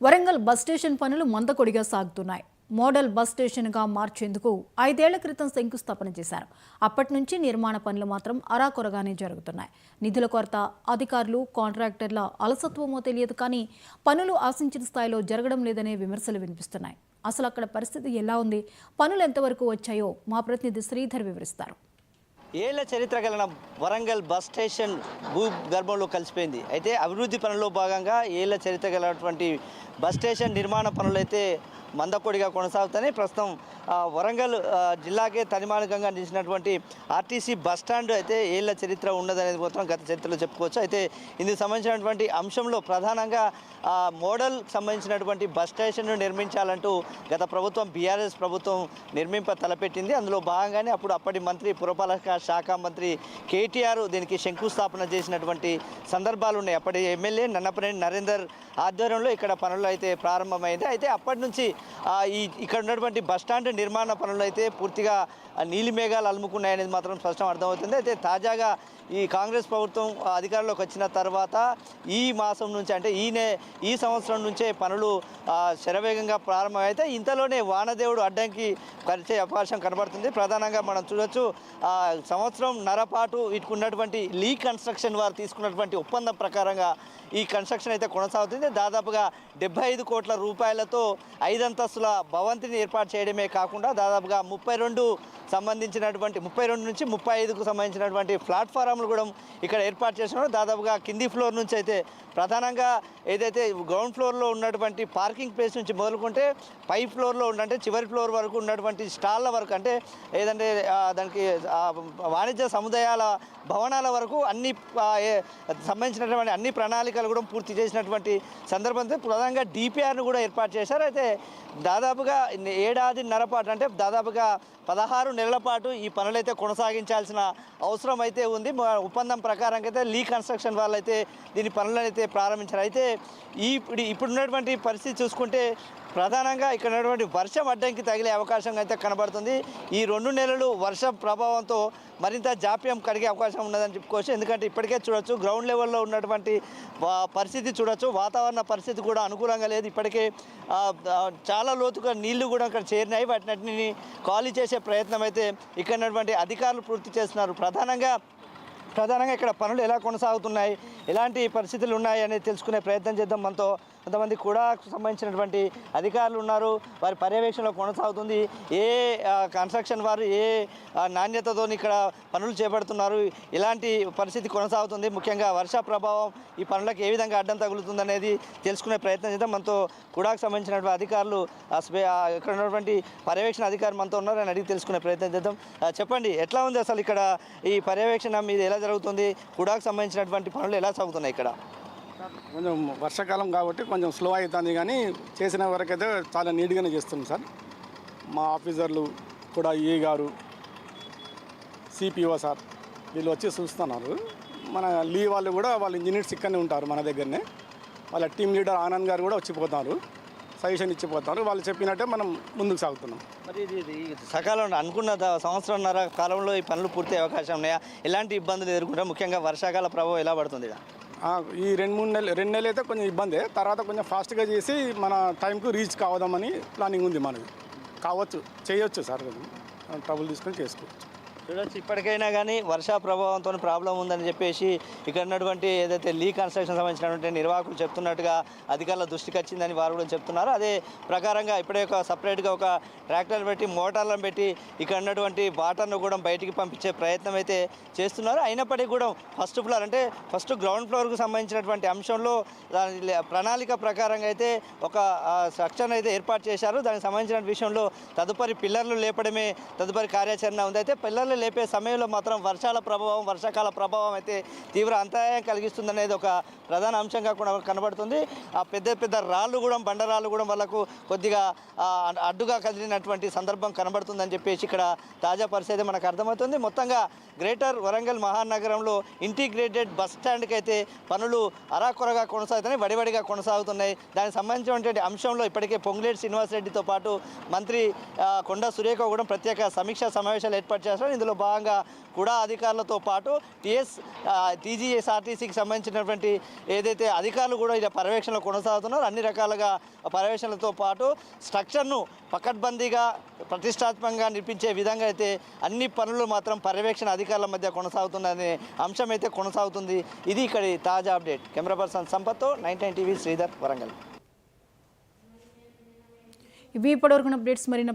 Warangal bus station పనులు మందకొడిగా సాగుతున్నాయి. Model bus స్టేషన్గా మార్చేందుకు 5 ఏళ్ల క్రితం శంకుస్థాపన చేశారు. అప్పటి నుంచి నిర్మాణ పనులు మాత్రం అరాకొరగానే జరుగుతున్నాయి. నిధుల కొరత, అధికారులు, కాంట్రాక్టర్ల అలసత్వమో తెలియదు కానీ పనులు ఆశించిన స్థాయిలో జరగడం లేదనే విమర్శలు వినిపిస్తున్నాయి. అసలు అక్కడ పరిస్థితి ఎలా ఉంది, పనులు ఎంతవరకు వచ్చాయో మా ప్రతినిధి శ్రీధర్ వివరిస్తారు. ఏళ్ల చరిత్ర కలిగిన వరంగల్ బస్ స్టేషన్ భూగర్భంలో కలిసిపోయింది. అయితే అభివృద్ధి పనుల్లో భాగంగా ఏళ్ల చరిత్ర కలిగినటువంటి బస్ స్టేషన్ నిర్మాణ పనులు అయితే మందకొడిగా కొనసాగుతున్నాయి. ప్రస్తుతం వరంగల్ జిల్లాకే తనిమానికంగా నిలిచినటువంటి ఆర్టీసీ బస్ స్టాండ్ అయితే ఏళ్ల చరిత్ర ఉన్నదనేది మాత్రం గత చరిత్రలో చెప్పుకోవచ్చు. అయితే ఇందుకు సంబంధించినటువంటి అంశంలో ప్రధానంగా మోడల్ సంబంధించినటువంటి బస్ స్టేషన్ను నిర్మించాలంటూ గత ప్రభుత్వం బీఆర్ఎస్ ప్రభుత్వం తలపెట్టింది. అందులో భాగంగానే అప్పటి మంత్రి పురపాలక శాఖ మంత్రి కేటీఆర్ దీనికి శంకుస్థాపన చేసినటువంటి సందర్భాలు ఉన్నాయి. అప్పటి ఎమ్మెల్యే నన్నపనేని నరేందర్ ఆధ్వర్యంలో ఇక్కడ పనులు అయితే ప్రారంభమైంది. అయితే అప్పటి నుంచి ఇక్కడ ఉన్నటువంటి బస్టాండ్ నిర్మాణ పనులు అయితే పూర్తిగా నీలి మేఘాలు అలుముకున్నాయనేది మాత్రం స్పష్టం అర్థమవుతుంది. అయితే తాజాగా ఈ కాంగ్రెస్ ప్రభుత్వం అధికారంలోకి వచ్చిన తర్వాత ఈ మాసం నుంచి అంటే ఈ సంవత్సరం నుంచే పనులు శరవేగంగా ప్రారంభమైతే ఇంతలోనే వానదేవుడు అడ్డంకి పరిచే అవకాశం కనబడుతుంది. ప్రధానంగా మనం చూడొచ్చు, సంవత్సరం నరపాటు ఇటుకున్నటువంటి లీ కన్స్ట్రక్షన్ వారు తీసుకున్నటువంటి ఒప్పందం ప్రకారంగా ఈ కన్స్ట్రక్షన్ అయితే కొనసాగుతుంది. దాదాపుగా 75 కోట్ల రూపాయలతో 5 అంతస్తుల భవంతిని ఏర్పాటు చేయడమే కాకుండా దాదాపుగా 32 నుంచి 35కు సంబంధించినటువంటి ప్లాట్ఫారాలు కూడా ఇక్కడ ఏర్పాటు చేస్తున్నారు. దాదాపుగా కింది ఫ్లోర్ నుంచి అయితే ప్రధానంగా ఏదైతే గ్రౌండ్ ఫ్లోర్లో ఉన్నటువంటి పార్కింగ్ ప్లేస్ నుంచి మొదలుకుంటే పై ఫ్లోర్లో అంటే చివరి ఫ్లోర్ వరకు ఉన్నటువంటి స్టాళ్ళ వరకు అంటే ఏదంటే దానికి వాణిజ్య సముదాయాల భవనాల వరకు అన్ని సంబంధించినటువంటి అన్ని ప్రణాళికలు కూడా పూర్తి చేసినటువంటి సందర్భంతో ప్రధానంగా డిపిఆర్ను కూడా ఏర్పాటు చేశారు. అయితే దాదాపుగా 1.5 ఏళ్ల పాటు అంటే దాదాపుగా 16 నెలల పాటు ఈ పనులైతే కొనసాగించాల్సిన అవసరం అయితే ఉంది. ఒప్పందం ప్రకారం అయితే లీ కన్స్ట్రక్షన్ వాళ్ళు అయితే దీని పనులను అయితే ప్రారంభించారు. అయితే ఇప్పుడున్నటువంటి పరిస్థితి చూసుకుంటే ప్రధానంగా ఇక్కడ ఉన్నటువంటి వర్షం అడ్డంకి తగిలే అవకాశం అయితే కనబడుతుంది. ఈ 2 నెలలు వర్ష ప్రభావంతో మరింత జాప్యం కలిగే అవకాశం ఉన్నదని చెప్పుకోవచ్చు. ఎందుకంటే ఇప్పటికే చూడొచ్చు, గ్రౌండ్ లెవెల్లో ఉన్నటువంటి పరిస్థితి చూడొచ్చు, వాతావరణ పరిస్థితి కూడా అనుకూలంగా లేదు. ఇప్పటికే చాలా లోతుగా నీళ్లు కూడా అక్కడ చేరినాయి. వాటిని ఖాళీ చేసే ప్రయత్నం అయితే ఇక్కడ ఉన్నటువంటి అధికారులు పూర్తి చేస్తున్నారు. ప్రధానంగా ఇక్కడ పనులు ఎలా కొనసాగుతున్నాయి, ఎలాంటి పరిస్థితులు ఉన్నాయి అనేది తెలుసుకునే ప్రయత్నం చేద్దాం. మనతో కొంతమంది కూడా సంబంధించినటువంటి అధికారులు ఉన్నారు, వారి పర్యవేక్షణలో కొనసాగుతుంది. ఏ కన్స్ట్రక్షన్ వారు ఏ నాణ్యతతో ఇక్కడ పనులు చేపడుతున్నారు, ఇలాంటి పరిస్థితి కొనసాగుతుంది. ముఖ్యంగా వర్ష ప్రభావం ఈ పనులకు ఏ విధంగా అడ్డం తగులుతుంది అనేది తెలుసుకునే ప్రయత్నం చేద్దాం. మనతో కూడా సంబంధించినటువంటి అధికారులు ఇక్కడ ఉన్నటువంటి పర్యవేక్షణ అధికారులు మనతో ఉన్నారు, అని అడిగి తెలుసుకునే ప్రయత్నం చేద్దాం. చెప్పండి, ఎట్లా ఉంది అసలు ఇక్కడ ఈ పర్యవేక్షణ మీద ఎలా జరుగుతుంది, కూడాకు సంబంధించినటువంటి పనులు ఎలా సాగుతున్నాయి ఇక్కడ? కొంచెం వర్షాకాలం కాబట్టి కొంచెం స్లో అవుతుంది, కానీ చేసిన వరకైతే చాలా నీట్గానే చేస్తున్నాం సార్. మా ఆఫీసర్లు కూడా ఏ గారు, సిపిఓ సార్ వీళ్ళు వచ్చి చూస్తున్నారు. మన లీ వాళ్ళు కూడా వాళ్ళ ఇంజనీర్స్ ఇక్కడనే ఉంటారు మన దగ్గరనే. వాళ్ళ టీమ్ లీడర్ ఆనంద్ గారు కూడా వచ్చిపోతారు, సజెషన్ ఇచ్చిపోతారు. వాళ్ళు చెప్పినట్టే మనం ముందుకు సాగుతున్నాం. మరి ఇది సకాలంలో అనుకున్న సంవత్సరంన్నర కాలంలో ఈ పనులు పూర్తి అవకాశం ఉన్నాయా? ఎలాంటి ఇబ్బందులు ఎదుర్కొంటారు? ముఖ్యంగా వర్షాకాల ప్రభావం ఎలా పడుతుంది? ఈ 2 నెలలు అయితే కొంచెం ఇబ్బందే, తర్వాత కొంచెం ఫాస్ట్గా చేసి మన టైంకు రీచ్ కావదామని ప్లానింగ్ ఉంది మనది. కావచ్చు, చేయొచ్చు సార్, కొంచెం ట్రబుల్ తీసుకొని చేసుకోవచ్చు. చూడొచ్చు, ఇప్పటికైనా కానీ వర్ష ప్రభావంతో ప్రాబ్లం ఉందని చెప్పేసి ఇక్కడ ఉన్నటువంటి ఏదైతే లీ కన్స్ట్రక్షన్ సంబంధించినటువంటి నిర్వాహకులు చెప్తున్నట్టుగా అధికారుల దృష్టికి వచ్చిందని వారు కూడా చెప్తున్నారు. అదే ప్రకారంగా ఇప్పుడే సపరేట్గా ఒక ట్రాక్టర్ పెట్టి మోటార్లను పెట్టి ఇక్కడ ఉన్నటువంటి వాటర్ను కూడా బయటికి పంపించే ప్రయత్నం అయితే చేస్తున్నారు. అయినప్పటికీ కూడా ఫస్ట్ గ్రౌండ్ ఫ్లోర్కు సంబంధించినటువంటి అంశంలో ప్రణాళిక ప్రకారంగా అయితే ఒక స్ట్రక్చర్ అయితే ఏర్పాటు చేశారు. దానికి సంబంధించిన విషయంలో తదుపరి పిల్లర్లు లేపడమే తదుపరి కార్యాచరణ ఉంది. అయితే పిల్లర్లు లేపే సమయంలో మాత్రం వర్షాకాల ప్రభావం అయితే తీవ్ర అంతరాయం కలిగిస్తుందనేది ఒక ప్రధాన అంశంగా కూడా కనబడుతుంది. ఆ పెద్ద రాళ్ళు కూడా, బండరాళ్ళు కూడా వాళ్ళకు కొద్దిగా అడ్డుగా కదిలినటువంటి సందర్భం కనబడుతుందని చెప్పేసి ఇక్కడ తాజా పరిస్థితి మనకు అర్థమవుతుంది. మొత్తంగా గ్రేటర్ వరంగల్ మహానగరంలో ఇంటిగ్రేటెడ్ బస్ స్టాండ్కి అయితే పనులు అరాకొరగా కొనసాగుతున్నాయి, వడివడిగా కొనసాగుతున్నాయి. దానికి సంబంధించినటువంటి అంశంలో ఇప్పటికే పొంగులేటి శ్రీనివాసరెడ్డితో పాటు మంత్రి కొండా సురేఖ కూడా ప్రత్యేక సమీక్షా సమావేశాలు ఏర్పాటు చేస్తారు. ఇందులో భాగంగా కూడా అధికారులతో పాటు టీజీఎస్ఆర్టీసీకి సంబంధించినటువంటి ఏదైతే అధికారులు కూడా ఇలా పర్యవేక్షణలో కొనసాగుతున్నారో అన్ని రకాలుగా పర్యవేక్షణలతో పాటు స్ట్రక్చర్ను పకడ్బందీగా ప్రతిష్టాత్మకంగా నిర్మించే విధంగా అయితే అన్ని పనులు మాత్రం పర్యవేక్షణ అధికారుల మధ్య కొనసాగుతుందనే అంశం అయితే కొనసాగుతుంది. ఇది ఇక్కడి తాజా అప్డేట్. కెమెరా పర్సన్ సంపత్తో 99 టీవీ శ్రీధర్, వరంగల్. ఇవి ఇప్పటివరకు అప్డేట్స్. మరిన్ని